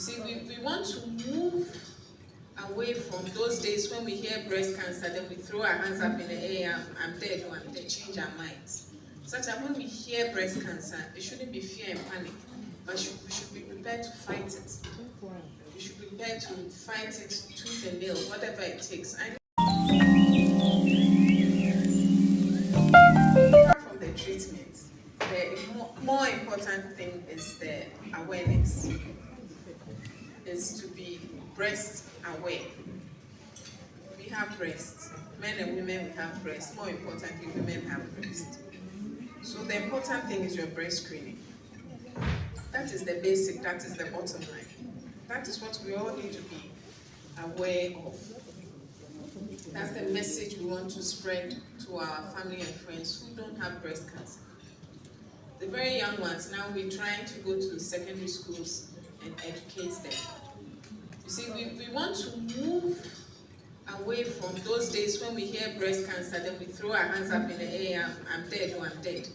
You see, we want to move away from those days when we hear breast cancer, then we throw our hands up in the air, I'm dead, or I'm dead, change our minds. Such that when we hear breast cancer, it shouldn't be fear and panic, but we should be prepared to fight it. We should be prepared to fight it tooth and nail, whatever it takes. Apart from the treatment, the more important thing is the awareness. Is to be breast aware. We have breasts. Men and women, we have breasts. More importantly, women have breasts. So the important thing is your breast screening. That is the basic, that is the bottom line. That is what we all need to be aware of. That's the message we want to spread to our family and friends who don't have breast cancer. The very young ones, now we're trying to go to secondary schools and educate them. You see, we want to move away from those days when we hear breast cancer, then we throw our hands up in the air, I'm dead, or I'm dead.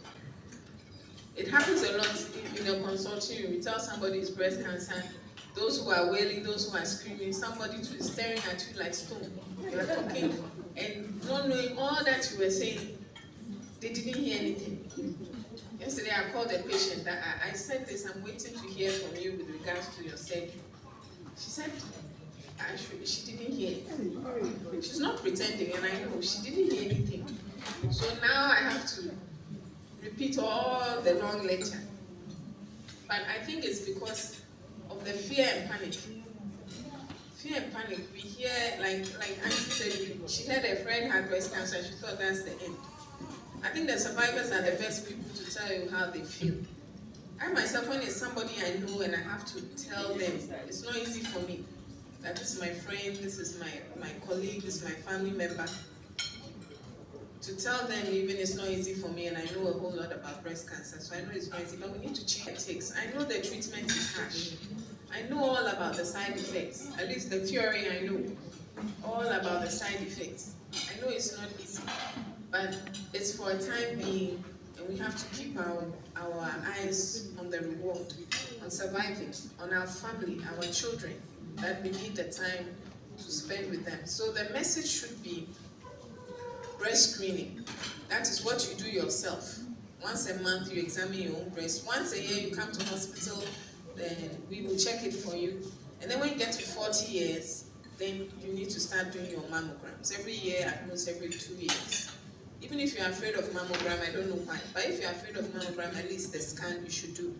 It happens a lot in the consulting room. You tell somebody it's breast cancer, those who are wailing, those who are screaming, somebody too is staring at you like stone. You are talking and not knowing all that you were saying. They didn't hear anything. Yesterday I called a patient that I said this, I'm waiting to hear from you with regards to your surgery. She said, she didn't hear. She's not pretending, and I know she didn't hear anything. So now I have to repeat all the long lecture. But I think it's because of the fear and panic. Fear and panic. We hear, like Auntie said, she had a friend had breast cancer, she thought that's the end. I think the survivors are the best people to tell you how they feel. I myself, when it's somebody I know and I have to tell them, it's not easy for me. That this is my friend, this is my colleague, this is my family member. To tell them even it's not easy for me, and I know a whole lot about breast cancer, so I know it's not easy, but we need to change what it takes. I know the treatment is harsh. I know all about the side effects, at least the theory I know, all about the side effects. I know it's not easy, but it's for a time being, and we have to keep our eyes on the reward, on surviving, on our family, our children, that we need the time to spend with them. So the message should be breast screening. That is what you do yourself. Once a month you examine your own breast. Once a year you come to hospital, then we will check it for you. And then when you get to 40 years, then you need to start doing your mammograms. Every year, at most every 2 years. Even if you're afraid of mammogram, I don't know why, but if you're afraid of mammogram, at least the scan you should do.